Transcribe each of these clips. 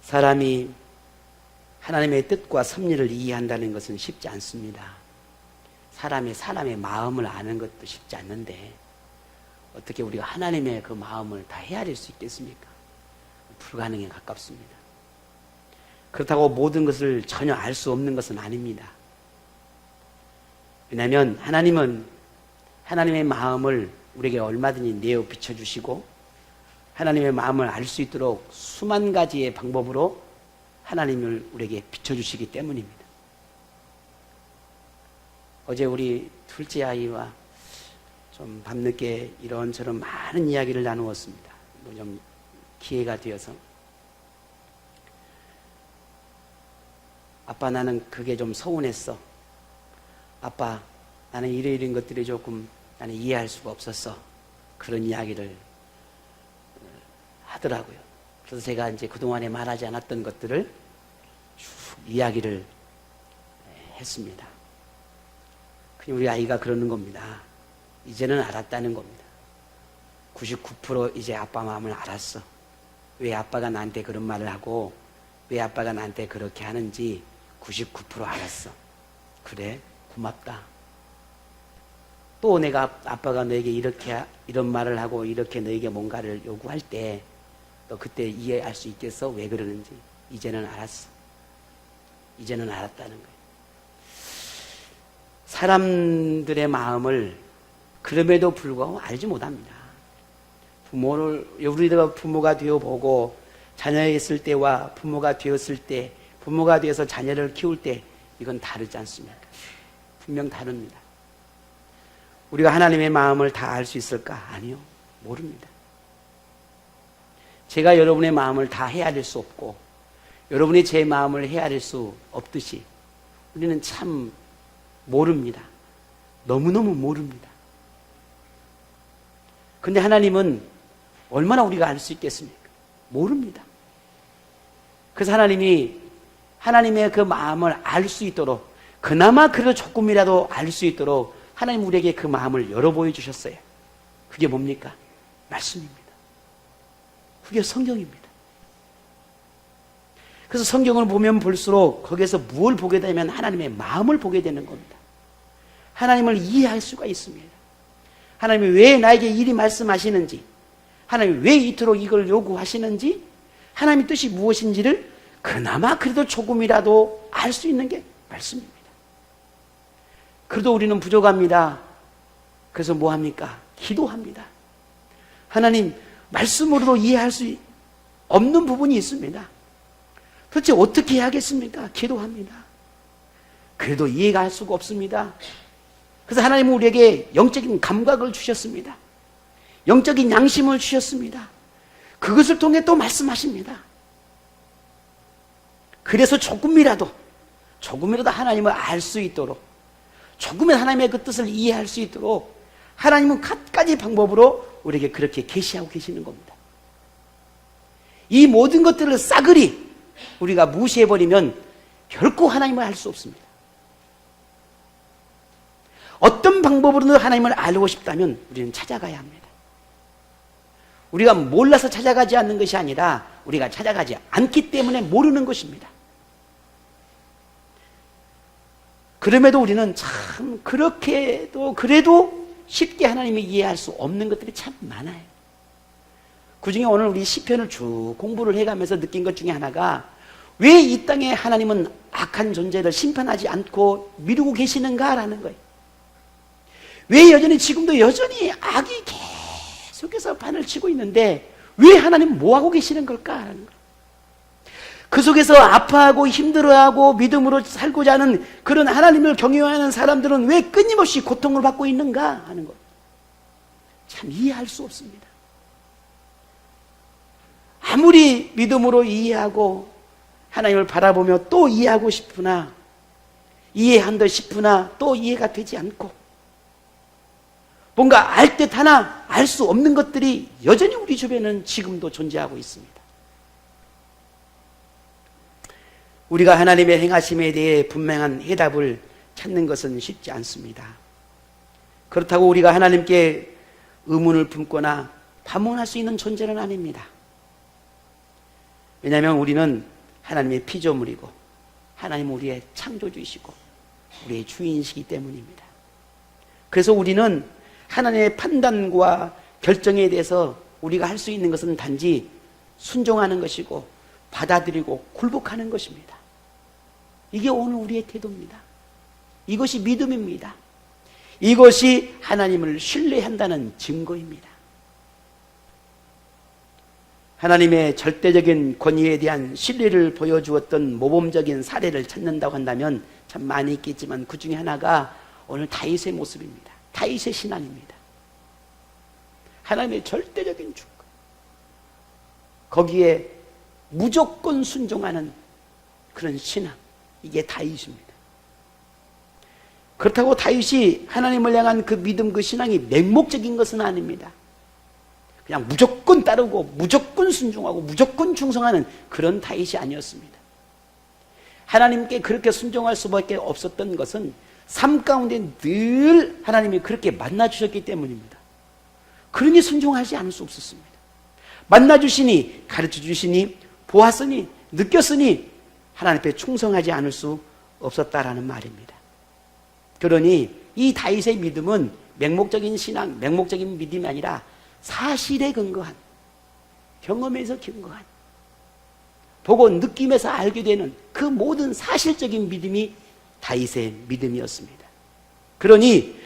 사람이 하나님의 뜻과 섭리를 이해한다는 것은 쉽지 않습니다. 사람의 마음을 아는 것도 쉽지 않는데 어떻게 우리가 하나님의 그 마음을 다 헤아릴 수 있겠습니까? 불가능에 가깝습니다. 그렇다고 모든 것을 전혀 알 수 없는 것은 아닙니다. 왜냐하면 하나님은 하나님의 마음을 우리에게 얼마든지 내어 비춰주시고 하나님의 마음을 알 수 있도록 수만 가지의 방법으로 하나님을 우리에게 비춰주시기 때문입니다. 어제 우리 둘째 아이와 좀 밤늦게 이런저런 많은 이야기를 나누었습니다. 좀 기회가 되어서 아빠 나는 그게 좀 서운했어. 아빠 나는 이런 것들이 조금 나는 이해할 수가 없었어. 그런 이야기를 하더라고요. 그래서 제가 이제 그동안에 말하지 않았던 것들을 쭉 이야기를 했습니다. 그냥 우리 아이가 그러는 겁니다. 이제는 알았다는 겁니다. 99% 이제 아빠 마음을 알았어. 왜 아빠가 나한테 그런 말을 하고 왜 아빠가 나한테 그렇게 하는지 99% 알았어. 그래? 고맙다. 또 내가 아빠가 너에게 이런 말을 하고 이렇게 너에게 뭔가를 요구할 때 너 그때 이해할 수 있겠어? 왜 그러는지. 이제는 알았어. 이제는 알았다는 거예요. 사람들의 마음을 그럼에도 불구하고 알지 못합니다. 우리가 부모가 되어보고 자녀였을 때와 부모가 되었을 때, 부모가 되어서 자녀를 키울 때 이건 다르지 않습니까? 분명 다릅니다. 우리가 하나님의 마음을 다 알 수 있을까? 아니요. 모릅니다. 제가 여러분의 마음을 다 헤아릴 수 없고 여러분이 제 마음을 헤아릴 수 없듯이 우리는 참 모릅니다. 너무너무 모릅니다. 근데 하나님은 얼마나 우리가 알 수 있겠습니까? 모릅니다. 그래서 하나님이 하나님의 그 마음을 알 수 있도록 그나마 그래도 조금이라도 알 수 있도록 하나님 우리에게 그 마음을 열어 보여주셨어요. 그게 뭡니까? 말씀입니다. 그게 성경입니다. 그래서 성경을 보면 볼수록 거기에서 무엇을 보게 되면 하나님의 마음을 보게 되는 겁니다. 하나님을 이해할 수가 있습니다. 하나님이 왜 나에게 이리 말씀하시는지, 하나님이 왜 이토록 이걸 요구하시는지, 하나님의 뜻이 무엇인지를 그나마 그래도 조금이라도 알 수 있는 게 말씀입니다. 그래도 우리는 부족합니다. 그래서 뭐 합니까? 기도합니다. 하나님, 말씀으로도 이해할 수 없는 부분이 있습니다. 도대체 어떻게 해야겠습니까? 기도합니다. 그래도 이해가 할 수가 없습니다. 그래서 하나님은 우리에게 영적인 감각을 주셨습니다. 영적인 양심을 주셨습니다. 그것을 통해 또 말씀하십니다. 그래서 조금이라도 하나님을 알 수 있도록, 조금이라도 하나님의 그 뜻을 이해할 수 있도록 하나님은 갖가지 방법으로 우리에게 그렇게 계시하고 계시는 겁니다. 이 모든 것들을 싸그리 우리가 무시해버리면 결코 하나님을 알 수 없습니다. 어떤 방법으로든 하나님을 알고 싶다면 우리는 찾아가야 합니다. 우리가 몰라서 찾아가지 않는 것이 아니라 우리가 찾아가지 않기 때문에 모르는 것입니다. 그럼에도 우리는 참 그래도 쉽게 하나님을 이해할 수 없는 것들이 참 많아요. 그중에 오늘 우리 시편을 쭉 공부를 해가면서 느낀 것 중에 하나가 왜 이 땅에 하나님은 악한 존재를 심판하지 않고 미루고 계시는가라는 거예요. 왜 지금도 여전히 악이 계속해서 판을 치고 있는데 왜 하나님 뭐하고 계시는 걸까라는 거예요. 그 속에서 아파하고 힘들어하고 믿음으로 살고자 하는 그런 하나님을 경외하는 사람들은 왜 끊임없이 고통을 받고 있는가 하는 것. 참 이해할 수 없습니다. 아무리 믿음으로 이해하고 하나님을 바라보며 또 이해하고 싶으나 이해한다 싶으나 또 이해가 되지 않고 뭔가 알 듯 하나 알 수 없는 것들이 여전히 우리 주변에는 지금도 존재하고 있습니다. 우리가 하나님의 행하심에 대해 분명한 해답을 찾는 것은 쉽지 않습니다. 그렇다고 우리가 하나님께 의문을 품거나 반문할 수 있는 존재는 아닙니다. 왜냐하면 우리는 하나님의 피조물이고 하나님은 우리의 창조주이시고 우리의 주인이시기 때문입니다. 그래서 우리는 하나님의 판단과 결정에 대해서 우리가 할 수 있는 것은 단지 순종하는 것이고 받아들이고 굴복하는 것입니다. 이게 오늘 우리의 태도입니다. 이것이 믿음입니다. 이것이 하나님을 신뢰한다는 증거입니다. 하나님의 절대적인 권위에 대한 신뢰를 보여주었던 모범적인 사례를 찾는다고 한다면 참 많이 있겠지만 그 중에 하나가 오늘 다윗의 모습입니다. 다윗의 신앙입니다. 하나님의 절대적인 주권, 거기에 무조건 순종하는 그런 신앙, 이게 다윗입니다. 그렇다고 다윗이 하나님을 향한 그 믿음, 그 신앙이 맹목적인 것은 아닙니다. 그냥 무조건 따르고 무조건 순종하고 무조건 충성하는 그런 다윗이 아니었습니다. 하나님께 그렇게 순종할 수밖에 없었던 것은 삶 가운데 늘 하나님이 그렇게 만나주셨기 때문입니다. 그러니 순종하지 않을 수 없었습니다. 만나주시니, 가르쳐주시니, 보았으니, 느꼈으니 하나님 앞에 충성하지 않을 수 없었다라는 말입니다. 그러니 이 다윗의 믿음은 맹목적인 신앙, 맹목적인 믿음이 아니라 사실에 근거한, 경험에서 근거한, 보고 느낌에서 알게 되는 그 모든 사실적인 믿음이 다윗의 믿음이었습니다. 그러니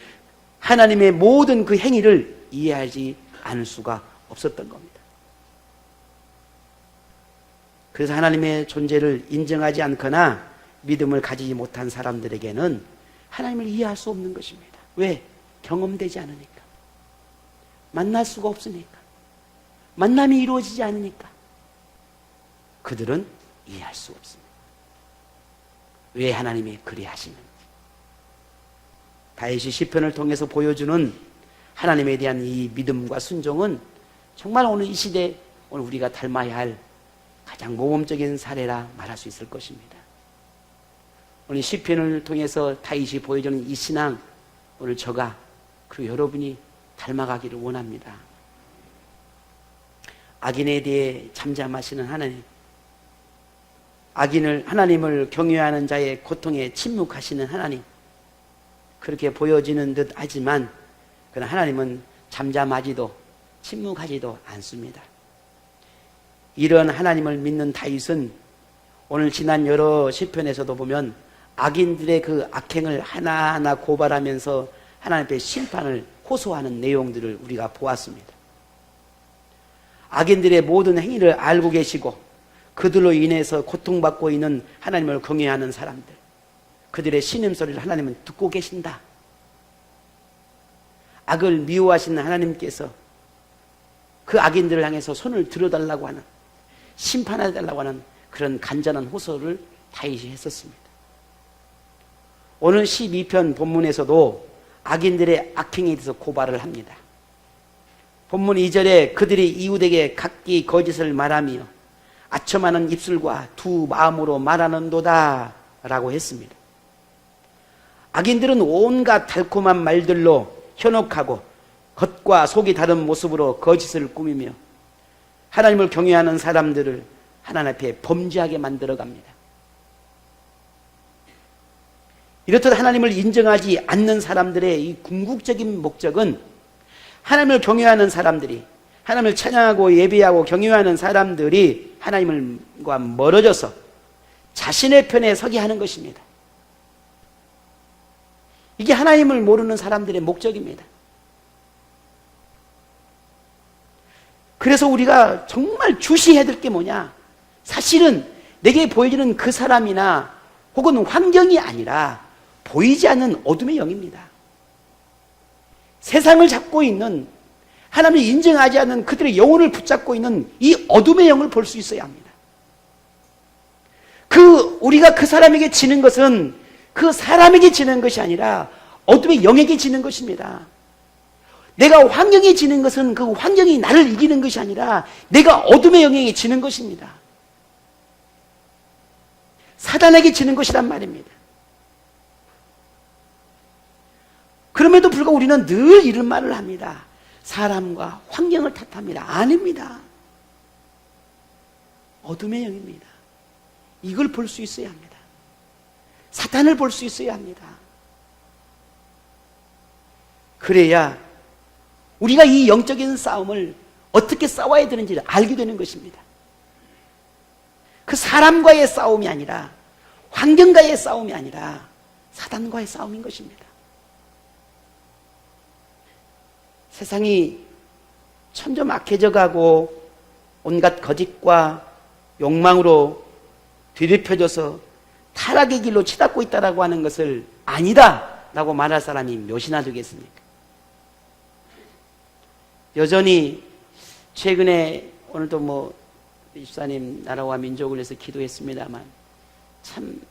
하나님의 모든 그 행위를 이해하지 않을 수가 없었던 겁니다. 그래서 하나님의 존재를 인정하지 않거나 믿음을 가지지 못한 사람들에게는 하나님을 이해할 수 없는 것입니다. 왜? 경험되지 않으니까. 만날 수가 없으니까. 만남이 이루어지지 않으니까. 그들은 이해할 수 없습니다. 왜 하나님이 그리 하시는지. 다윗이 시편을 통해서 보여주는 하나님에 대한 이 믿음과 순종은 정말 오늘 이 시대 오늘 우리가 닮아야 할 가장 모범적인 사례라 말할 수 있을 것입니다. 오늘 시편을 통해서 다윗이 보여주는 이 신앙, 오늘 저가 그리고 여러분이 닮아가기를 원합니다. 악인에 대해 잠잠하시는 하나님, 하나님을 경외하는 자의 고통에 침묵하시는 하나님, 그렇게 보여지는 듯 하지만 그러나 하나님은 잠잠하지도 침묵하지도 않습니다. 이런 하나님을 믿는 다윗은 오늘 지난 여러 시편에서도 보면 악인들의 그 악행을 하나하나 고발하면서 하나님 앞에 심판을 호소하는 내용들을 우리가 보았습니다. 악인들의 모든 행위를 알고 계시고 그들로 인해서 고통받고 있는 하나님을 경외하는 사람들, 그들의 신음소리를 하나님은 듣고 계신다. 악을 미워하시는 하나님께서 그 악인들을 향해서 손을 들어달라고 하는, 심판해달라고 하는 그런 간절한 호소를 다윗이 했었습니다. 오늘 12편 본문에서도 악인들의 악행에 대해서 고발을 합니다. 본문 2절에 그들이 이웃에게 각기 거짓을 말하며 아첨하는 입술과 두 마음으로 말하는도다 라고 했습니다. 악인들은 온갖 달콤한 말들로 현혹하고 겉과 속이 다른 모습으로 거짓을 꾸미며 하나님을 경외하는 사람들을 하나님 앞에 범죄하게 만들어 갑니다. 이렇듯 하나님을 인정하지 않는 사람들의 이 궁극적인 목적은 하나님을 경외하는 사람들이, 하나님을 찬양하고 예배하고 경외하는 사람들이 하나님과 멀어져서 자신의 편에 서게 하는 것입니다. 이게 하나님을 모르는 사람들의 목적입니다. 그래서 우리가 정말 주시해야 될 게 뭐냐? 사실은 내게 보여지는 그 사람이나 혹은 환경이 아니라 보이지 않는 어둠의 영입니다. 세상을 잡고 있는, 하나님을 인정하지 않는 그들의 영혼을 붙잡고 있는 이 어둠의 영을 볼 수 있어야 합니다. 우리가 그 사람에게 지는 것은 그 사람에게 지는 것이 아니라 어둠의 영에게 지는 것입니다. 내가 환경에 지는 것은 그 환경이 나를 이기는 것이 아니라 내가 어둠의 영에게 지는 것입니다. 사단에게 지는 것이란 말입니다. 그럼에도 불구하고 우리는 늘 이런 말을 합니다. 사람과 환경을 탓합니다. 아닙니다. 어둠의 영입니다. 이걸 볼 수 있어야 합니다. 사탄을 볼 수 있어야 합니다. 그래야 우리가 이 영적인 싸움을 어떻게 싸워야 되는지를 알게 되는 것입니다. 그 사람과의 싸움이 아니라, 환경과의 싸움이 아니라 사단과의 싸움인 것입니다. 세상이 천조막해져 가고 온갖 거짓과 욕망으로 뒤덮여져서 타락의 길로 치닫고 있다라고 하는 것을 아니다 라고 말할 사람이 몇이나 되겠습니까? 여전히 최근에 오늘도 집사님 나라와 민족을 위해서 기도했습니다만 참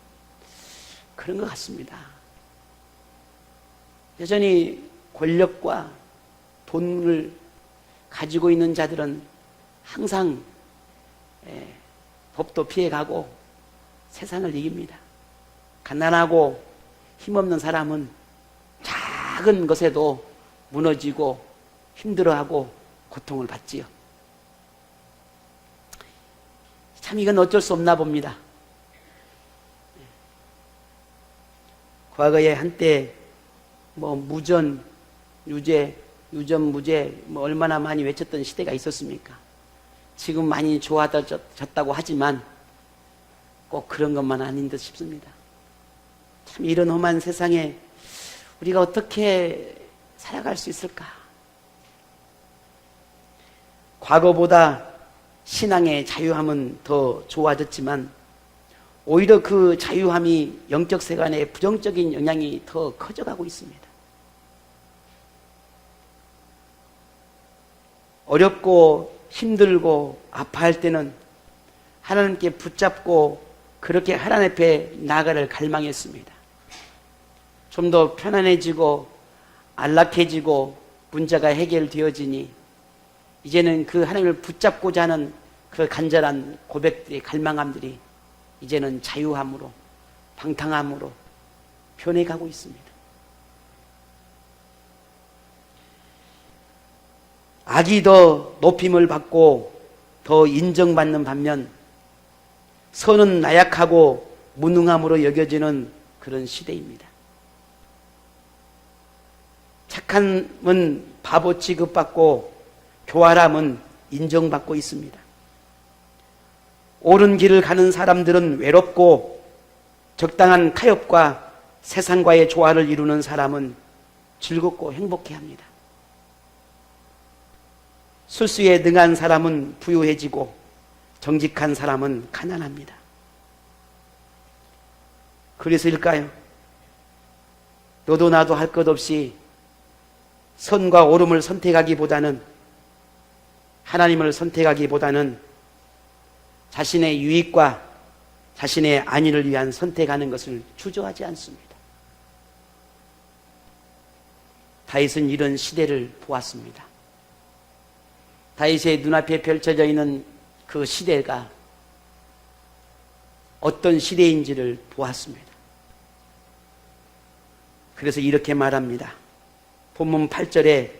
그런 것 같습니다. 여전히 권력과 돈을 가지고 있는 자들은 항상 법도 피해가고 세상을 이깁니다. 가난하고 힘없는 사람은 작은 것에도 무너지고 힘들어하고 고통을 받지요. 참 이건 어쩔 수 없나 봅니다. 과거에 한때 무전, 유죄, 유전, 무죄 얼마나 많이 외쳤던 시대가 있었습니까? 지금 많이 좋아졌다고 하지만 꼭 그런 것만 아닌 듯 싶습니다. 참 이런 험한 세상에 우리가 어떻게 살아갈 수 있을까? 과거보다 신앙의 자유함은 더 좋아졌지만 오히려 그 자유함이 영적 세간에 부정적인 영향이 더 커져가고 있습니다. 어렵고 힘들고 아파할 때는 하나님께 붙잡고 그렇게 하나님 앞에 나아가를 갈망했습니다. 좀 더 편안해지고 안락해지고 문제가 해결되어지니 이제는 그 하나님을 붙잡고자 하는 그 간절한 고백들이, 갈망함들이 이제는 자유함으로, 방탕함으로 변해가고 있습니다. 악이 더 높임을 받고 더 인정받는 반면 선은 나약하고 무능함으로 여겨지는 그런 시대입니다. 착함은 바보 취급받고 교활함은 인정받고 있습니다. 옳은 길을 가는 사람들은 외롭고 적당한 타협과 세상과의 조화를 이루는 사람은 즐겁고 행복해합니다. 술수에 능한 사람은 부유해지고 정직한 사람은 가난합니다. 그래서일까요? 너도 나도 할 것 없이 선과 옳음을 선택하기보다는, 하나님을 선택하기보다는 자신의 유익과 자신의 안위를 위한 선택하는 것을 주저하지 않습니다. 다윗은 이런 시대를 보았습니다. 다윗의 눈앞에 펼쳐져 있는 그 시대가 어떤 시대인지를 보았습니다. 그래서 이렇게 말합니다. 본문 8절에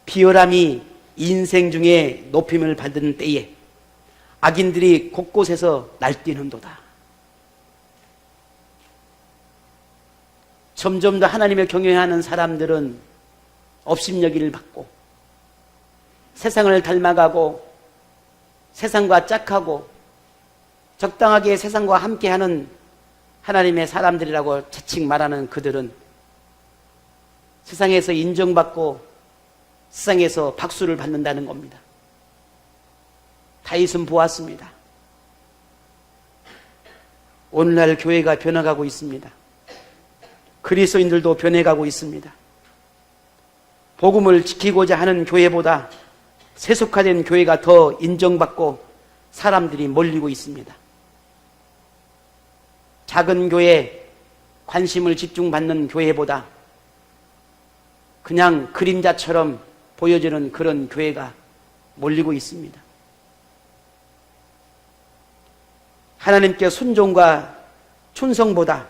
비열함이 인생 중에 높임을 받은 때에 악인들이 곳곳에서 날뛰는도다. 점점 더 하나님을 경외하는 사람들은 업신여기를 받고 세상을 닮아가고 세상과 짝하고 적당하게 세상과 함께하는 하나님의 사람들이라고 자칭 말하는 그들은 세상에서 인정받고 세상에서 박수를 받는다는 겁니다. 다윗은 보았습니다. 오늘날 교회가 변해가고 있습니다. 그리스도인들도 변해가고 있습니다. 복음을 지키고자 하는 교회보다 세속화된 교회가 더 인정받고 사람들이 몰리고 있습니다. 작은 교회, 관심을 집중받는 교회보다 그냥 그림자처럼 보여지는 그런 교회가 몰리고 있습니다. 하나님께 순종과 충성보다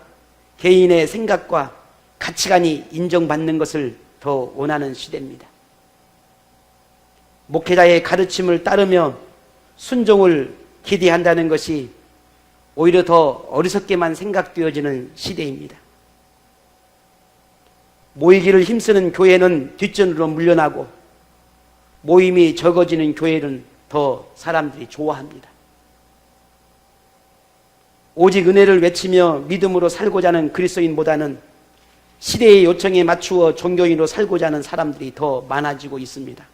개인의 생각과 가치관이 인정받는 것을 더 원하는 시대입니다. 목회자의 가르침을 따르며 순종을 기대한다는 것이 오히려 더 어리석게만 생각되어지는 시대입니다. 모이기를 힘쓰는 교회는 뒷전으로 물러나고 모임이 적어지는 교회는 더 사람들이 좋아합니다. 오직 은혜를 외치며 믿음으로 살고자 하는 그리스도인보다는 시대의 요청에 맞추어 종교인으로 살고자 하는 사람들이 더 많아지고 있습니다.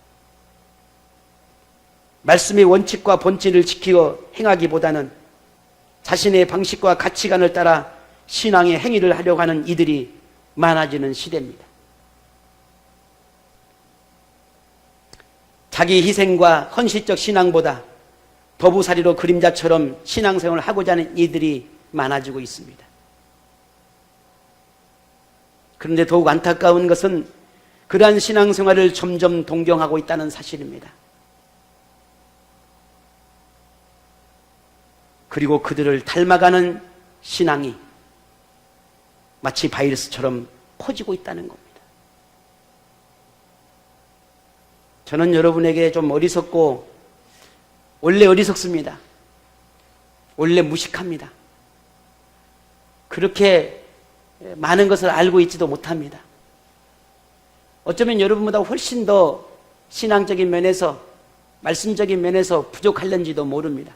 말씀의 원칙과 본질을 지키어 행하기보다는 자신의 방식과 가치관을 따라 신앙의 행위를 하려고 하는 이들이 많아지는 시대입니다. 자기 희생과 헌신적 신앙보다 더부살이로 그림자처럼 신앙생활을 하고자 하는 이들이 많아지고 있습니다. 그런데 더욱 안타까운 것은 그러한 신앙생활을 점점 동경하고 있다는 사실입니다. 그리고 그들을 닮아가는 신앙이 마치 바이러스처럼 퍼지고 있다는 겁니다. 저는 여러분에게 좀 어리석고 원래 어리석습니다. 원래 무식합니다. 그렇게 많은 것을 알고 있지도 못합니다. 어쩌면 여러분보다 훨씬 더 신앙적인 면에서 말씀적인 면에서 부족할는지도 모릅니다.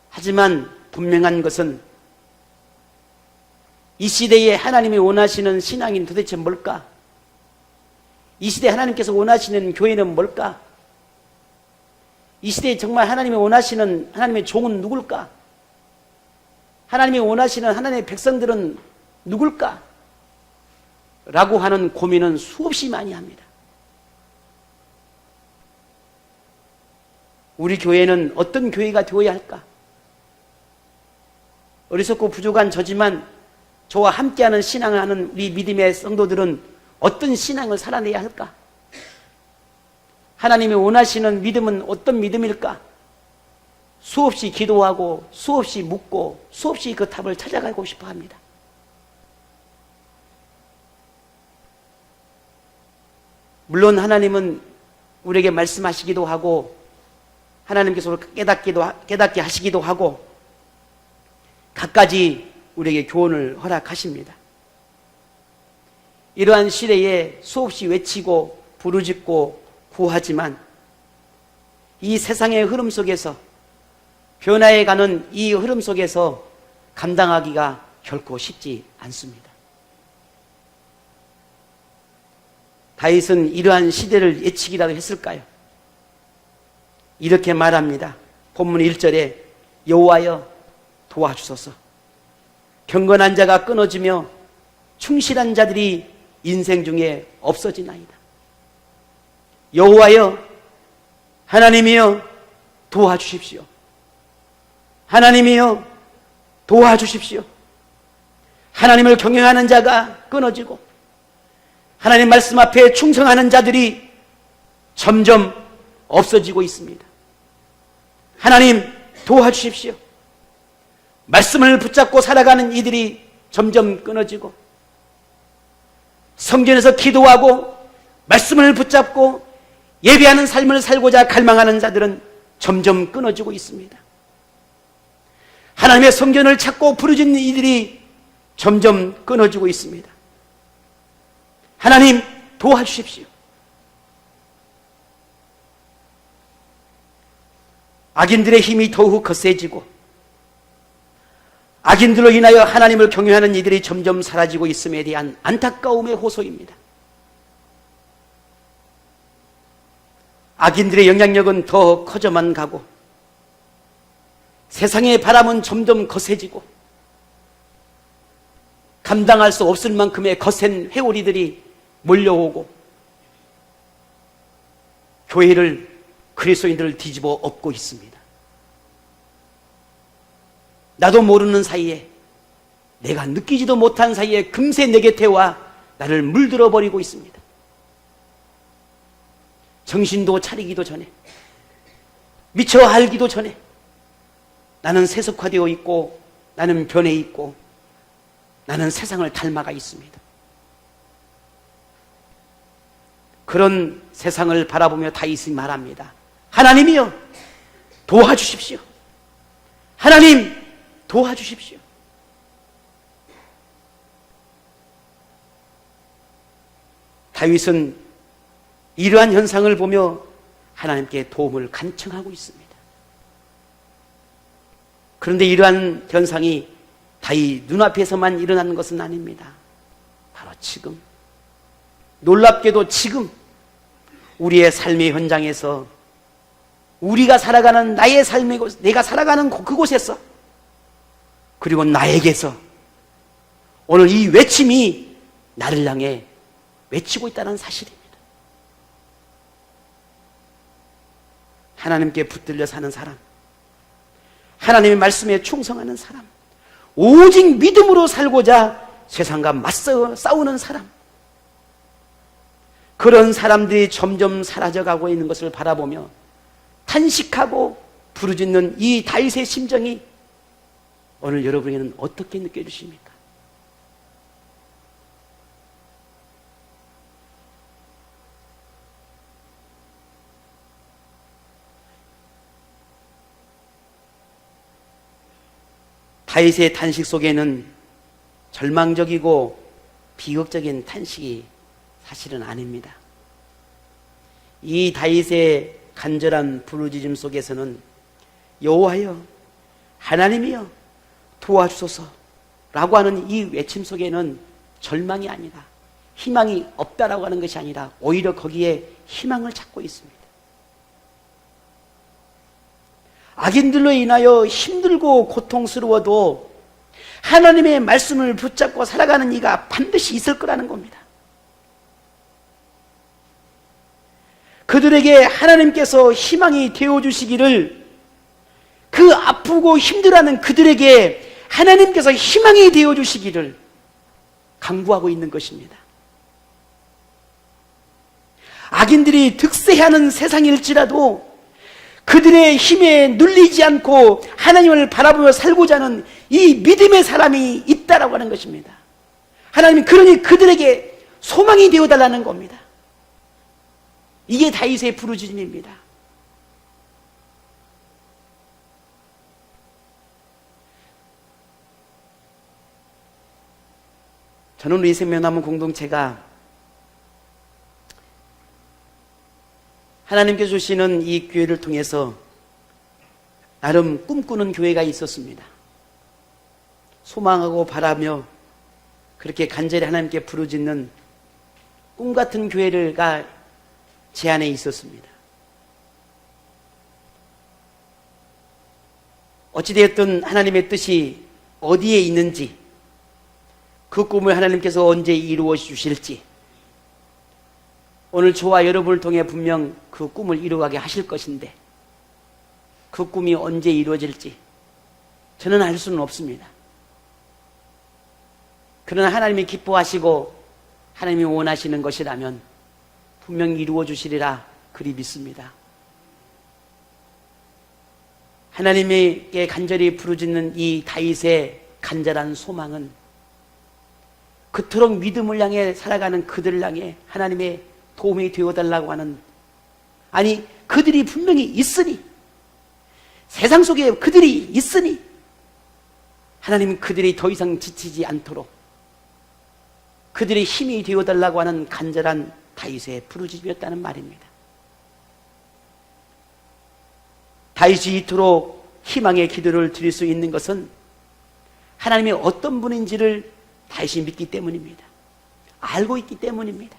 하지만 분명한 것은 이 시대에 하나님이 원하시는 신앙인 도대체 뭘까? 이 시대에 하나님께서 원하시는 교회는 뭘까? 이 시대에 정말 하나님이 원하시는 하나님의 종은 누굴까? 하나님이 원하시는 하나님의 백성들은 누굴까? 라고 하는 고민은 수없이 많이 합니다. 우리 교회는 어떤 교회가 되어야 할까? 어리석고 부족한 저지만 저와 함께하는 신앙을 하는 우리 믿음의 성도들은 어떤 신앙을 살아내야 할까? 하나님이 원하시는 믿음은 어떤 믿음일까? 수없이 기도하고 수없이 묻고 수없이 그 답을 찾아가고 싶어 합니다. 물론 하나님은 우리에게 말씀하시기도 하고 하나님께서 깨닫게 하시기도 하고 갖가지 우리에게 교훈을 허락하십니다. 이러한 시대에 수없이 외치고 부르짖고 구하지만 이 세상의 흐름 속에서 변화해가는 이 흐름 속에서 감당하기가 결코 쉽지 않습니다. 다윗은 이러한 시대를 예측이라도 했을까요? 이렇게 말합니다. 본문 1절에 여호와여 도와주소서. 경건한 자가 끊어지며 충실한 자들이 인생 중에 없어지나이다. 여호와여 하나님이여 도와주십시오. 하나님이여 도와주십시오. 하나님을 경외하는 자가 끊어지고 하나님 말씀 앞에 충성하는 자들이 점점 없어지고 있습니다. 하나님 도와주십시오. 말씀을 붙잡고 살아가는 이들이 점점 끊어지고 성전에서 기도하고 말씀을 붙잡고 예배하는 삶을 살고자 갈망하는 자들은 점점 끊어지고 있습니다. 하나님의 성전을 찾고 부르짖는 이들이 점점 끊어지고 있습니다. 하나님 도와주십시오. 악인들의 힘이 더욱 거세지고 악인들로 인하여 하나님을 경외하는 이들이 점점 사라지고 있음에 대한 안타까움의 호소입니다. 악인들의 영향력은 더 커져만 가고 세상의 바람은 점점 거세지고 감당할 수 없을 만큼의 거센 회오리들이 몰려오고 교회를 그리스도인들을 뒤집어 엎고 있습니다. 나도 모르는 사이에 내가 느끼지도 못한 사이에 금세 내 곁에 와 나를 물들어 버리고 있습니다. 정신도 차리기도 전에 미처 알기도 전에 나는 세속화되어 있고 나는 변해 있고 나는 세상을 닮아가 있습니다. 그런 세상을 바라보며 다윗이 말합니다. 하나님이여 도와주십시오. 하나님 도와주십시오. 다윗은 이러한 현상을 보며 하나님께 도움을 간청하고 있습니다. 그런데 이러한 현상이 다윗 눈앞에서만 일어나는 것은 아닙니다. 바로 지금, 놀랍게도 지금 우리의 삶의 현장에서, 우리가 살아가는 나의 삶의 곳, 내가 살아가는 그곳에서, 그리고 나에게서 오늘 이 외침이 나를 향해 외치고 있다는 사실입니다. 하나님께 붙들려 사는 사람, 하나님의 말씀에 충성하는 사람, 오직 믿음으로 살고자 세상과 맞서 싸우는 사람, 그런 사람들이 점점 사라져가고 있는 것을 바라보며 탄식하고 부르짖는 이 다윗의 심정이 오늘 여러분에게는 어떻게 느껴지십니까? 다윗의 탄식 속에는 절망적이고 비극적인 탄식이 사실은 아닙니다. 이 다윗의 간절한 부르짖음 속에서는 여호와여, 하나님이여 도와주소서 라고 하는 이 외침 속에는 절망이 아니라, 희망이 없다라고 하는 것이 아니라 오히려 거기에 희망을 찾고 있습니다. 악인들로 인하여 힘들고 고통스러워도 하나님의 말씀을 붙잡고 살아가는 이가 반드시 있을 거라는 겁니다. 그들에게 하나님께서 희망이 되어주시기를, 그 아프고 힘들어하는 그들에게 하나님께서 희망이 되어주시기를 강구하고 있는 것입니다. 악인들이 득세하는 세상일지라도 그들의 힘에 눌리지 않고 하나님을 바라보며 살고자 하는 이 믿음의 사람이 있다라고 하는 것입니다. 하나님이 그러니 그들에게 소망이 되어달라는 겁니다. 이게 다윗의 부르짖음입니다. 저는 우리 생명나무 공동체가 하나님께서 주시는 이 교회를 통해서 나름 꿈꾸는 교회가 있었습니다. 소망하고 바라며 그렇게 간절히 하나님께 부르짖는 꿈같은 교회가 제 안에 있었습니다. 어찌되었든 하나님의 뜻이 어디에 있는지, 그 꿈을 하나님께서 언제 이루어 주실지, 오늘 저와 여러분을 통해 분명 그 꿈을 이루어가게 하실 것인데, 그 꿈이 언제 이루어질지 저는 알 수는 없습니다. 그러나 하나님이 기뻐하시고 하나님이 원하시는 것이라면 분명히 이루어 주시리라 그리 믿습니다. 하나님께 간절히 부르짖는 이 다윗의 간절한 소망은 그토록 믿음을 향해 살아가는 그들을 향해 하나님의 도움이 되어달라고 하는, 아니 그들이 분명히 있으니, 세상 속에 그들이 있으니 하나님은 그들이 더 이상 지치지 않도록 그들의 힘이 되어달라고 하는 간절한 다윗의 부르짖음이었다는 말입니다. 다윗이 이토록 희망의 기도를 드릴 수 있는 것은 하나님이 어떤 분인지를 다윗이 믿기 때문입니다. 알고 있기 때문입니다.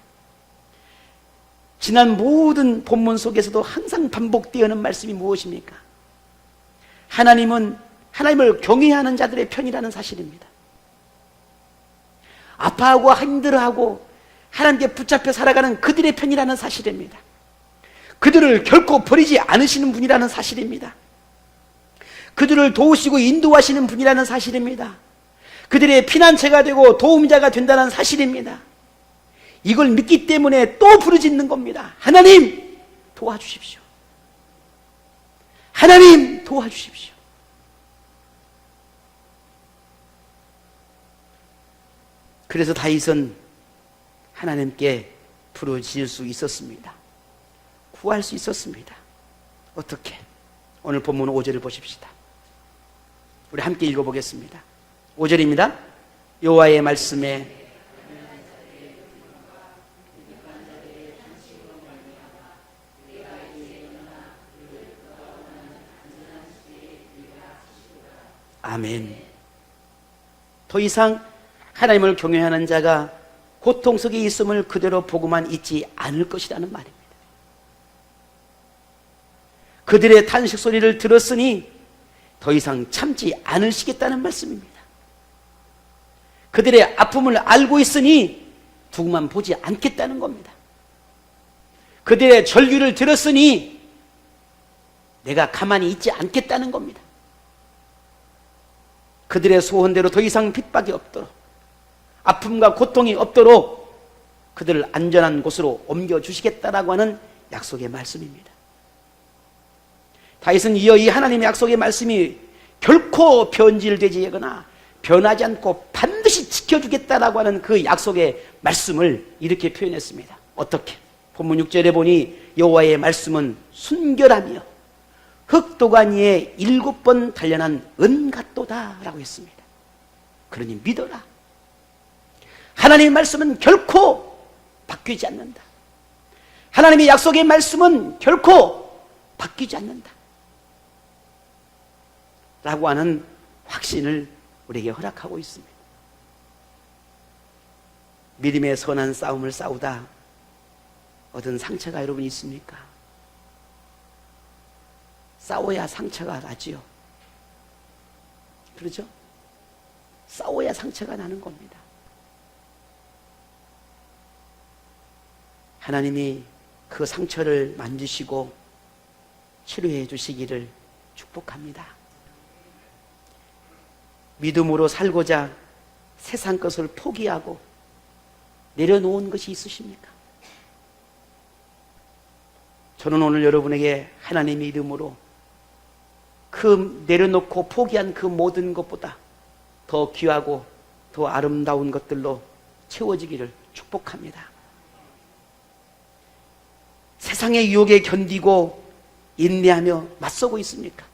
지난 모든 본문 속에서도 항상 반복되어오는 말씀이 무엇입니까? 하나님은 하나님을 경외하는 자들의 편이라는 사실입니다. 아파하고 힘들어하고 하나님께 붙잡혀 살아가는 그들의 편이라는 사실입니다. 그들을 결코 버리지 않으시는 분이라는 사실입니다. 그들을 도우시고 인도하시는 분이라는 사실입니다. 그들의 피난처가 되고 도움자가 된다는 사실입니다. 이걸 믿기 때문에 또 부르짖는 겁니다. 하나님 도와주십시오. 하나님 도와주십시오. 그래서 다윗은 하나님께 부르짖을 수 있었습니다. 구할 수 있었습니다. 어떻게? 오늘 본문 5절을 보십시다. 우리 함께 읽어보겠습니다. 5절입니다. 여호와의 말씀에 아멘. 더 이상 하나님을 경외하는 자가 고통 속에 있음을 그대로 보고만 있지 않을 것이라는 말입니다. 그들의 탄식 소리를 들었으니 더 이상 참지 않으시겠다는 말씀입니다. 그들의 아픔을 알고 있으니 두고만 보지 않겠다는 겁니다. 그들의 절규를 들었으니 내가 가만히 있지 않겠다는 겁니다. 그들의 소원대로 더 이상 핍박이 없도록, 아픔과 고통이 없도록 그들을 안전한 곳으로 옮겨주시겠다라고 하는 약속의 말씀입니다. 다윗은 이어 이 하나님의 약속의 말씀이 결코 변질되거나 변하지 않고 반드시 지켜주겠다라고 하는 그 약속의 말씀을 이렇게 표현했습니다. 어떻게? 본문 6절에 보니 여호와의 말씀은 순결하며 흑도관 위에 7번 단련한 은같도다 라고 했습니다. 그러니 믿어라. 하나님의 말씀은 결코 바뀌지 않는다. 하나님의 약속의 말씀은 결코 바뀌지 않는다 라고 하는 확신을 우리에게 허락하고 있습니다. 믿음의 선한 싸움을 싸우다 얻은 상처가 여러분 있습니까? 싸워야 상처가 나지요. 그렇죠? 싸워야 상처가 나는 겁니다. 하나님이 그 상처를 만지시고 치료해 주시기를 축복합니다. 믿음으로 살고자 세상 것을 포기하고 내려놓은 것이 있으십니까? 저는 오늘 여러분에게 하나님의 이름으로 그 내려놓고 포기한 그 모든 것보다 더 귀하고 더 아름다운 것들로 채워지기를 축복합니다. 세상의 유혹에 견디고 인내하며 맞서고 있습니까?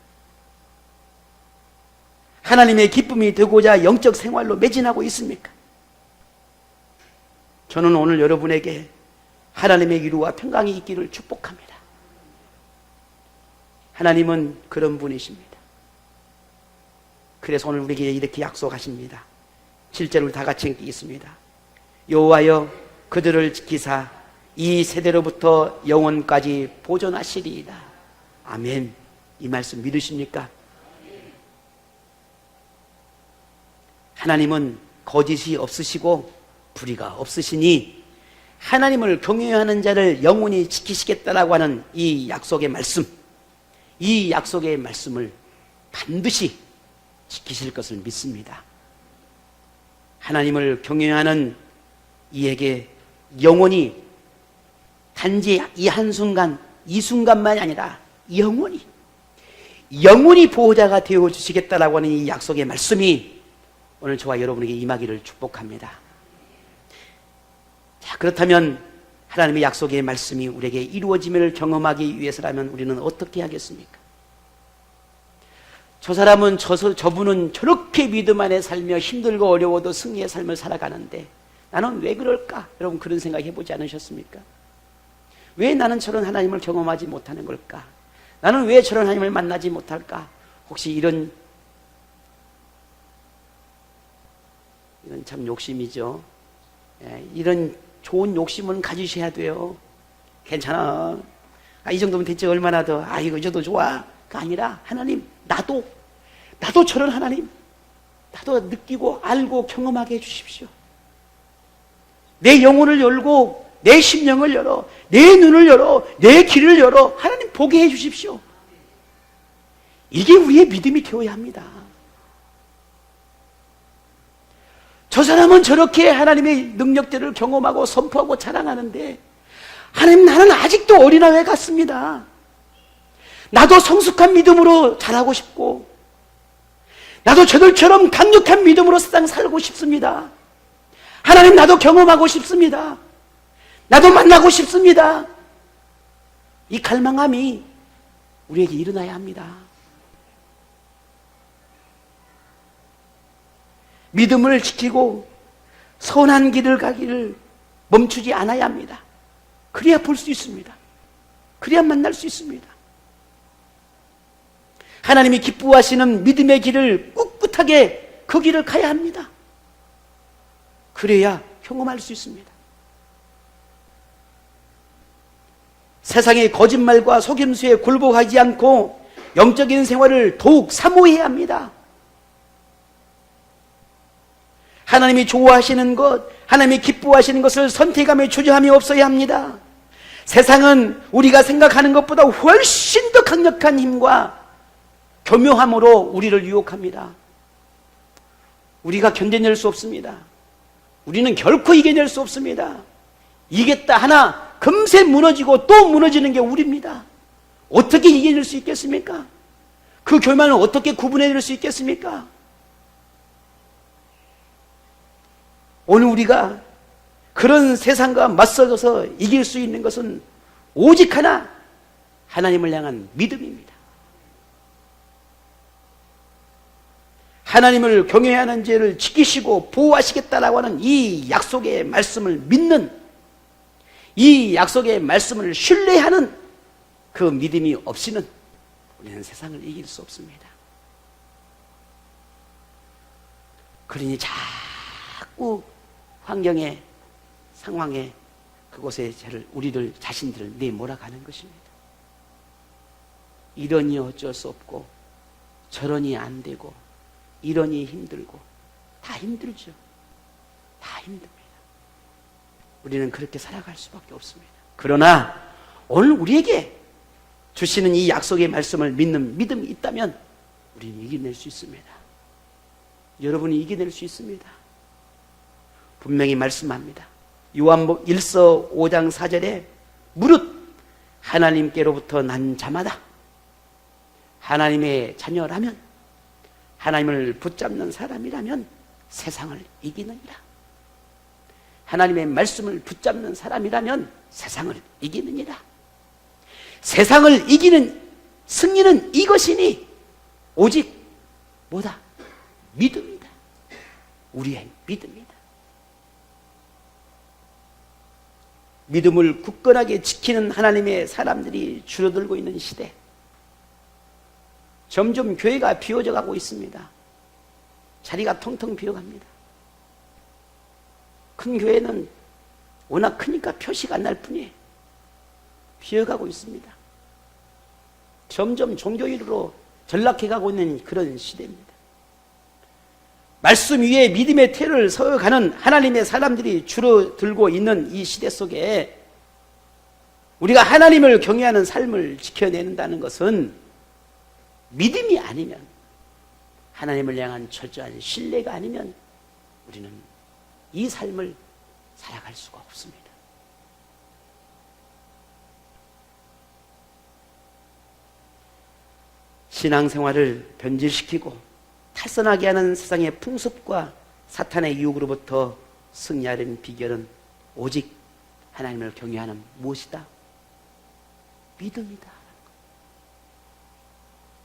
하나님의 기쁨이 되고자 영적 생활로 매진하고 있습니까? 저는 오늘 여러분에게 하나님의 위로와 평강이 있기를 축복합니다. 하나님은 그런 분이십니다. 그래서 오늘 우리에게 이렇게 약속하십니다. 7절을 다 같이 읽겠습니다. 여호와여 그들을 지키사 이 세대로부터 영원까지 보존하시리이다. 아멘. 이 말씀 믿으십니까? 하나님은 거짓이 없으시고 불의가 없으시니 하나님을 경외하는 자를 영원히 지키시겠다라고 하는 이 약속의 말씀, 이 약속의 말씀을 반드시 지키실 것을 믿습니다. 하나님을 경외하는 이에게 영원히 단지 이 한순간, 이 순간만이 아니라 영원히 보호자가 되어주시겠다라고 하는 이 약속의 말씀이 오늘 저와 여러분에게 임하기를 축복합니다. 자, 그렇다면 하나님의 약속의 말씀이 우리에게 이루어짐을 경험하기 위해서라면 우리는 어떻게 하겠습니까? 저 사람은 저분은 저렇게 믿음 안에 살며 힘들고 어려워도 승리의 삶을 살아가는데 나는 왜 그럴까? 여러분 그런 생각 해보지 않으셨습니까? 왜 나는 저런 하나님을 경험하지 못하는 걸까? 나는 왜 저런 하나님을 만나지 못할까? 혹시 이런 참 욕심이죠. 이런 좋은 욕심은 가지셔야 돼요. 괜찮아. 이 정도면 됐지. 얼마나 더. 이거 이 정도 좋아. 그 아니라 하나님, 나도 저런 하나님, 나도 느끼고 알고 경험하게 해주십시오. 내 영혼을 열고 내 심령을 열어, 내 눈을 열어, 내 귀를 열어 하나님 보게 해주십시오. 이게 우리의 믿음이 되어야 합니다. 저 사람은 저렇게 하나님의 능력들을 경험하고 선포하고 자랑하는데 하나님 나는 아직도 어린아이 같습니다. 나도 성숙한 믿음으로 자라고 싶고 나도 저들처럼 강력한 믿음으로 세상 살고 싶습니다. 하나님 나도 경험하고 싶습니다. 나도 만나고 싶습니다. 이 갈망함이 우리에게 일어나야 합니다. 믿음을 지키고 선한 길을 가기를 멈추지 않아야 합니다. 그래야 볼 수 있습니다. 그래야 만날 수 있습니다. 하나님이 기뻐하시는 믿음의 길을 꿋꿋하게 그 길을 가야 합니다. 그래야 경험할 수 있습니다. 세상의 거짓말과 속임수에 굴복하지 않고 영적인 생활을 더욱 사모해야 합니다. 하나님이 좋아하시는 것, 하나님이 기뻐하시는 것을 선택하며 주저함이 없어야 합니다. 세상은 우리가 생각하는 것보다 훨씬 더 강력한 힘과 교묘함으로 우리를 유혹합니다. 우리가 견뎌낼 수 없습니다. 우리는 결코 이겨낼 수 없습니다. 이겼다 하나 금세 무너지고 또 무너지는 게 우리입니다. 어떻게 이겨낼 수 있겠습니까? 그 교만을 어떻게 구분해낼 수 있겠습니까? 오늘 우리가 그런 세상과 맞서서 이길 수 있는 것은 오직 하나, 하나님을 향한 믿음입니다. 하나님을 경외해야 하는 죄를 지키시고 보호하시겠다라고 하는 이 약속의 말씀을 믿는, 이 약속의 말씀을 신뢰하는 그 믿음이 없이는 우리는 세상을 이길 수 없습니다. 그러니 자꾸 환경에, 상황에, 그곳에 우리를 자신들을 내몰아가는 것입니다. 이러니 어쩔 수 없고 저러니 안 되고 이러니 힘들고, 다 힘들죠. 다 힘듭니다. 우리는 그렇게 살아갈 수밖에 없습니다. 그러나 오늘 우리에게 주시는 이 약속의 말씀을 믿는 믿음이 있다면 우리는 이겨낼 수 있습니다. 여러분이 이겨낼 수 있습니다. 분명히 말씀합니다. 요한복음 1서 5장 4절에 무릇 하나님께로부터 난 자마다 하나님의 자녀라면, 하나님을 붙잡는 사람이라면 세상을 이기느니라. 하나님의 말씀을 붙잡는 사람이라면 세상을 이기느니라. 세상을 이기는 승리는 이것이니 오직 뭐다? 믿음이다. 우리의 믿음이다. 믿음을 굳건하게 지키는 하나님의 사람들이 줄어들고 있는 시대, 점점 교회가 비워져 가고 있습니다. 자리가 텅텅 비어갑니다. 큰 교회는 워낙 크니까 표시가 안 날 뿐이에요. 비어가고 있습니다. 점점 종교인으로 전락해가고 있는 그런 시대입니다. 말씀 위에 믿음의 태를 서가는 하나님의 사람들이 줄어들고 있는 이 시대 속에 우리가 하나님을 경외하는 삶을 지켜내는다는 것은 믿음이 아니면, 하나님을 향한 철저한 신뢰가 아니면 우리는 이 삶을 살아갈 수가 없습니다. 신앙생활을 변질시키고 탈선하게 하는 세상의 풍습과 사탄의 유혹으로부터 승리하려는 비결은 오직 하나님을 경외하는 무엇이다? 믿음이다.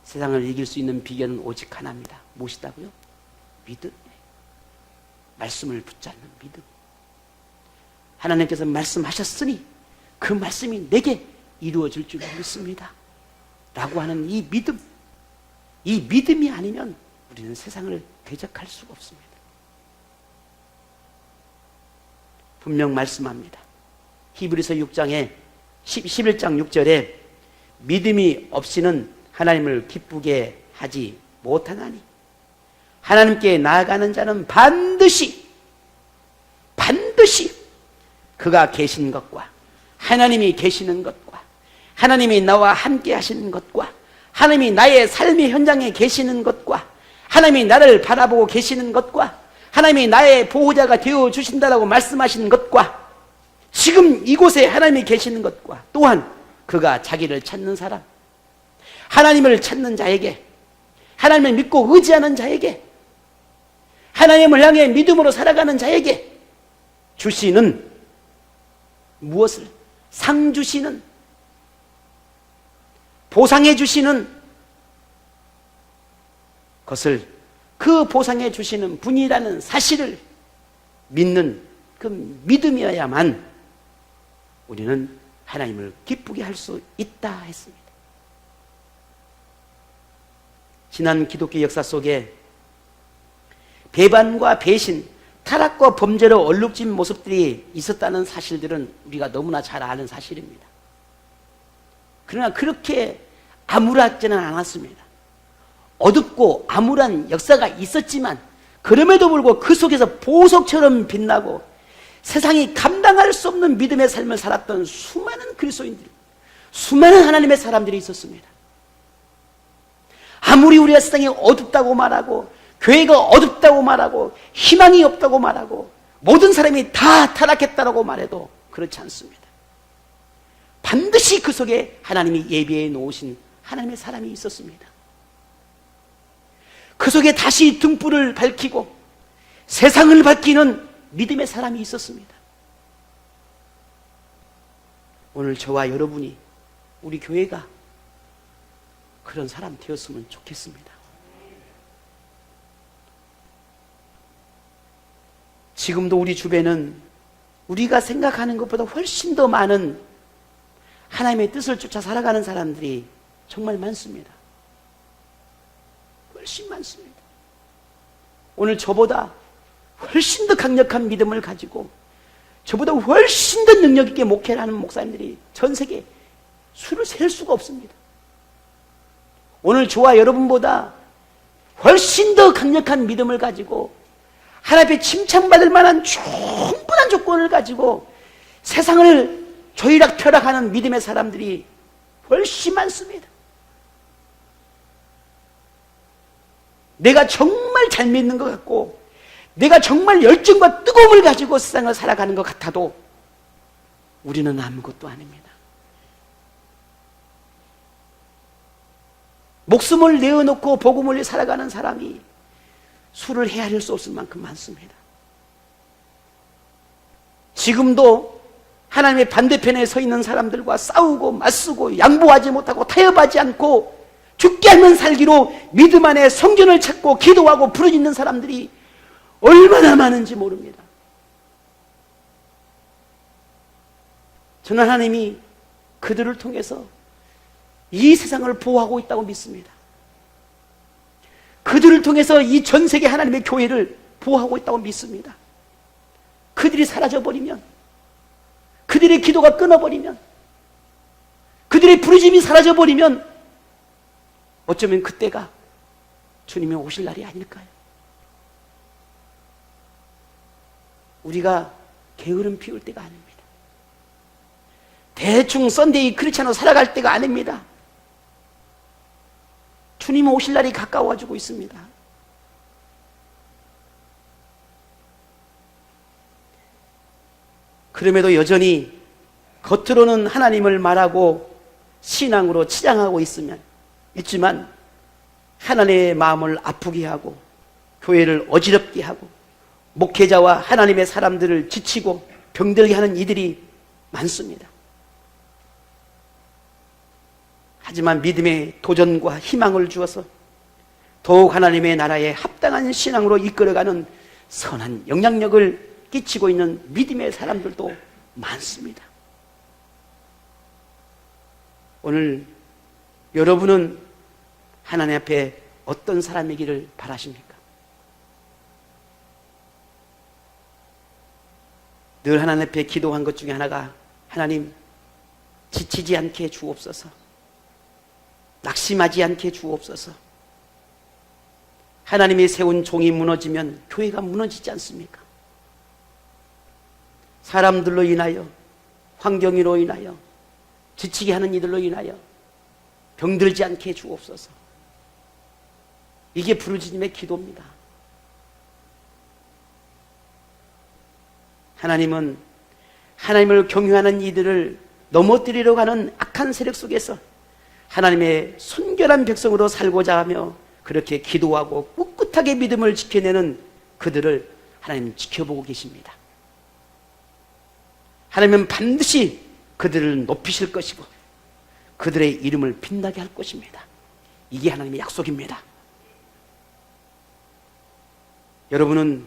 세상을 이길 수 있는 비결은 오직 하나입니다. 무엇이다고요? 믿음. 말씀을 붙잡는 믿음. 하나님께서 말씀하셨으니 그 말씀이 내게 이루어질 줄 믿습니다 라고 하는 이 믿음, 이 믿음이 아니면 우리는 세상을 대적할 수가 없습니다. 분명 말씀합니다. 히브리서 6장에 11장 6절에 믿음이 없이는 하나님을 기쁘게 하지 못하나니 하나님께 나아가는 자는 반드시 그가 계신 것과 하나님이 계시는 것과 하나님이 나와 함께 하시는 것과 하나님이 나의 삶의 현장에 계시는 것과 하나님이 나를 바라보고 계시는 것과 하나님이 나의 보호자가 되어 주신다라고 말씀하시는 것과 지금 이곳에 하나님이 계시는 것과 또한 그가 자기를 찾는 사람, 하나님을 찾는 자에게, 하나님을 믿고 의지하는 자에게, 하나님을 향해 믿음으로 살아가는 자에게 주시는 무엇을? 상 주시는, 보상해 주시는 것을 그 보상해 주시는 분이라는 사실을 믿는 그 믿음이어야만 우리는 하나님을 기쁘게 할 수 있다 했습니다. 지난 기독교 역사 속에 배반과 배신, 타락과 범죄로 얼룩진 모습들이 있었다는 사실들은 우리가 너무나 잘 아는 사실입니다. 그러나 그렇게 암울하지는 않았습니다. 어둡고 암울한 역사가 있었지만 그럼에도 불구하고 그 속에서 보석처럼 빛나고 세상이 감당할 수 없는 믿음의 삶을 살았던 수많은 그리스도인들, 수많은 하나님의 사람들이 있었습니다. 아무리 우리가 세상이 어둡다고 말하고 교회가 어둡다고 말하고 희망이 없다고 말하고 모든 사람이 다 타락했다고 말해도 그렇지 않습니다. 반드시 그 속에 하나님이 예비해 놓으신 하나님의 사람이 있었습니다. 그 속에 다시 등불을 밝히고 세상을 밝히는 믿음의 사람이 있었습니다. 오늘 저와 여러분이, 우리 교회가 그런 사람 되었으면 좋겠습니다. 지금도 우리 주변은 우리가 생각하는 것보다 훨씬 더 많은 하나님의 뜻을 쫓아 살아가는 사람들이 정말 많습니다. 훨씬 많습니다. 오늘 저보다 훨씬 더 강력한 믿음을 가지고 저보다 훨씬 더 능력 있게 목회를 하는 목사님들이 전 세계 수를 셀 수가 없습니다. 오늘 저와 여러분보다 훨씬 더 강력한 믿음을 가지고 하나님 앞에 칭찬받을 만한 충분한 조건을 가지고 세상을 조이락펴락하는 믿음의 사람들이 훨씬 많습니다. 내가 정말 잘 믿는 것 같고 내가 정말 열정과 뜨거움을 가지고 세상을 살아가는 것 같아도 우리는 아무것도 아닙니다. 목숨을 내어놓고 복음을 위해 살아가는 사람이 수를 헤아릴 수 없을 만큼 많습니다. 지금도 하나님의 반대편에 서 있는 사람들과 싸우고 맞서고 양보하지 못하고 타협하지 않고 죽게 하면 살기로 믿음 안에 성전을 찾고 기도하고 부르짖는 사람들이 얼마나 많은지 모릅니다. 저는 하나님이 그들을 통해서 이 세상을 보호하고 있다고 믿습니다. 그들을 통해서 이 전 세계 하나님의 교회를 보호하고 있다고 믿습니다. 그들이 사라져버리면, 그들의 기도가 끊어버리면, 그들의 부르짖음이 사라져버리면 어쩌면 그때가 주님이 오실 날이 아닐까요? 우리가 게으름 피울 때가 아닙니다. 대충 썬데이 크리스찬으로 살아갈 때가 아닙니다. 주님 오실 날이 가까워지고 있습니다. 그럼에도 여전히 겉으로는 하나님을 말하고 신앙으로 치장하고 있지만 하나님의 마음을 아프게 하고 교회를 어지럽게 하고 목회자와 하나님의 사람들을 지치고 병들게 하는 이들이 많습니다. 하지만 믿음의 도전과 희망을 주어서 더욱 하나님의 나라에 합당한 신앙으로 이끌어가는 선한 영향력을 끼치고 있는 믿음의 사람들도 많습니다. 오늘 여러분은 하나님 앞에 어떤 사람이기를 바라십니까? 늘 하나님 앞에 기도한 것 중에 하나가 하나님 지치지 않게 주옵소서, 낙심하지 않게 주옵소서. 하나님이 세운 종이 무너지면 교회가 무너지지 않습니까? 사람들로 인하여, 환경으로 인하여, 지치게 하는 이들로 인하여 병들지 않게 주옵소서. 이게 부르짖음의 기도입니다. 하나님은 하나님을 경유하는 이들을 넘어뜨리려고 하는 악한 세력 속에서 하나님의 순결한 백성으로 살고자 하며 그렇게 기도하고 꿋꿋하게 믿음을 지켜내는 그들을 하나님 지켜보고 계십니다. 하나님은 반드시 그들을 높이실 것이고 그들의 이름을 빛나게 할 것입니다. 이게 하나님의 약속입니다. 여러분은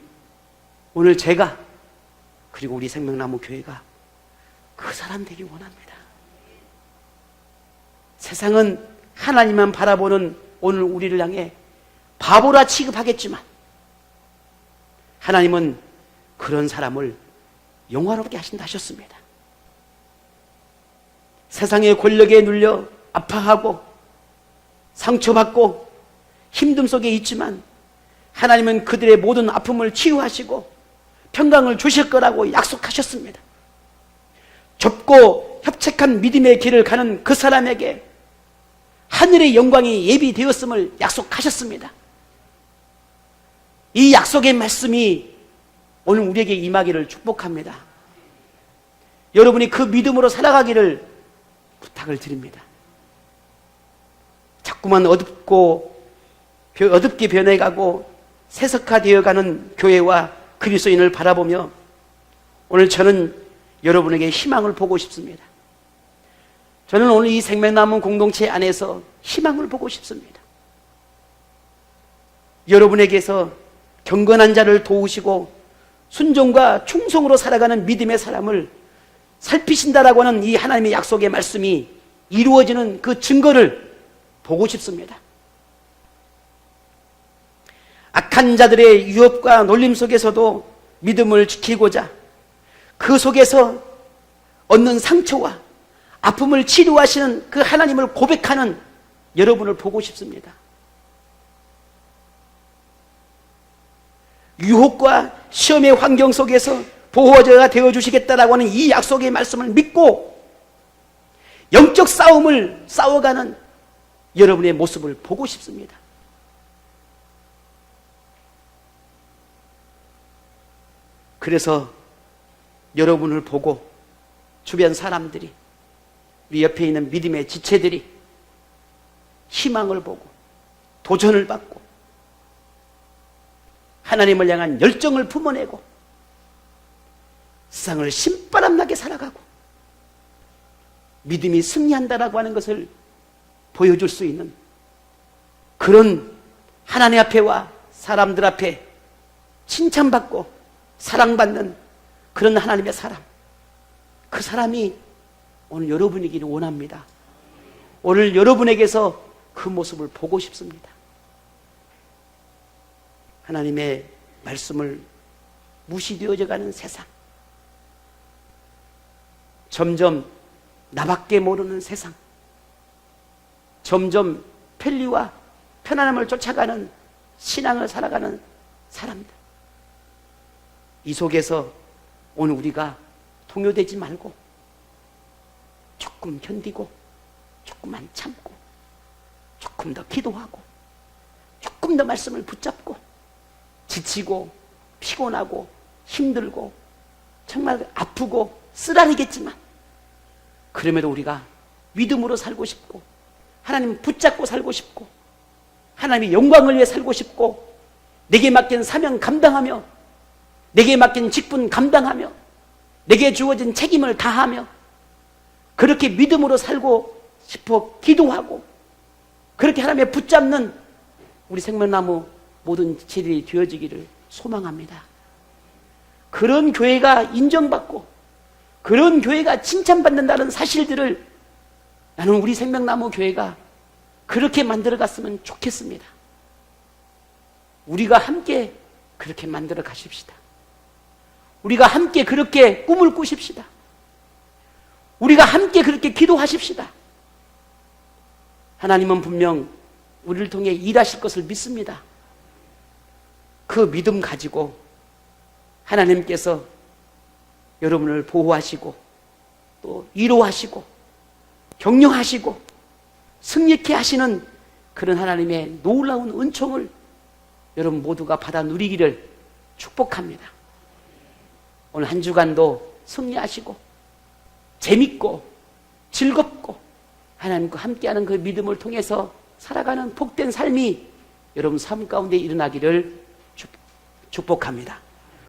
오늘 제가 그리고 우리 생명나무 교회가 그 사람 되기 원합니다. 세상은 하나님만 바라보는 오늘 우리를 향해 바보라 취급하겠지만 하나님은 그런 사람을 영화롭게 하신다 하셨습니다. 세상의 권력에 눌려 아파하고 상처받고 힘듦 속에 있지만 하나님은 그들의 모든 아픔을 치유하시고 평강을 주실 거라고 약속하셨습니다. 좁고 협착한 믿음의 길을 가는 그 사람에게 하늘의 영광이 예비되었음을 약속하셨습니다. 이 약속의 말씀이 오늘 우리에게 임하기를 축복합니다. 여러분이 그 믿음으로 살아가기를 부탁을 드립니다. 자꾸만 어둡게 변해가고 세석화되어가는 교회와 그리스도인을 바라보며 오늘 저는 여러분에게 희망을 보고 싶습니다. 저는 오늘 이 생명나무 공동체 안에서 희망을 보고 싶습니다. 여러분에게서 경건한 자를 도우시고 순종과 충성으로 살아가는 믿음의 사람을 살피신다라고 하는 이 하나님의 약속의 말씀이 이루어지는 그 증거를 보고 싶습니다. 악한 자들의 유혹과 놀림 속에서도 믿음을 지키고자 그 속에서 얻는 상처와 아픔을 치료하시는 그 하나님을 고백하는 여러분을 보고 싶습니다. 유혹과 시험의 환경 속에서 보호자가 되어주시겠다라고 하는 이 약속의 말씀을 믿고 영적 싸움을 싸워가는 여러분의 모습을 보고 싶습니다. 그래서 여러분을 보고 주변 사람들이 우리 옆에 있는 믿음의 지체들이 희망을 보고 도전을 받고 하나님을 향한 열정을 품어내고 세상을 신바람나게 살아가고 믿음이 승리한다라고 하는 것을 보여줄 수 있는 그런 하나님 앞에와 사람들 앞에 칭찬받고 사랑받는 그런 하나님의 사람, 그 사람이 오늘 여러분이기를 원합니다. 오늘 여러분에게서 그 모습을 보고 싶습니다. 하나님의 말씀을 무시되어져 가는 세상, 점점 나밖에 모르는 세상, 점점 편리와 편안함을 쫓아가는 신앙을 살아가는 사람들, 이 속에서 오늘 우리가 동요되지 말고 조금 견디고 조금만 참고 조금 더 기도하고 조금 더 말씀을 붙잡고 지치고 피곤하고 힘들고 정말 아프고 쓰라리겠지만 그럼에도 우리가 믿음으로 살고 싶고 하나님 붙잡고 살고 싶고 하나님의 영광을 위해 살고 싶고 내게 맡긴 사명 감당하며 내게 맡긴 직분 감당하며 내게 주어진 책임을 다하며 그렇게 믿음으로 살고 싶어 기도하고 그렇게 하나님의 붙잡는 우리 생명나무 모든 지체들이 되어지기를 소망합니다. 그런 교회가 인정받고 그런 교회가 칭찬받는다는 사실들을 나는 우리 생명나무 교회가 그렇게 만들어갔으면 좋겠습니다. 우리가 함께 그렇게 만들어 가십시다. 우리가 함께 그렇게 꿈을 꾸십시다. 우리가 함께 그렇게 기도하십시다. 하나님은 분명 우리를 통해 일하실 것을 믿습니다. 그 믿음 가지고 하나님께서 여러분을 보호하시고 또 위로하시고 격려하시고 승리케 하시는 그런 하나님의 놀라운 은총을 여러분 모두가 받아 누리기를 축복합니다. 오늘 한 주간도 승리하시고 재밌고 즐겁고 하나님과 함께하는 그 믿음을 통해서 살아가는 복된 삶이 여러분 삶 가운데 일어나기를 축복합니다.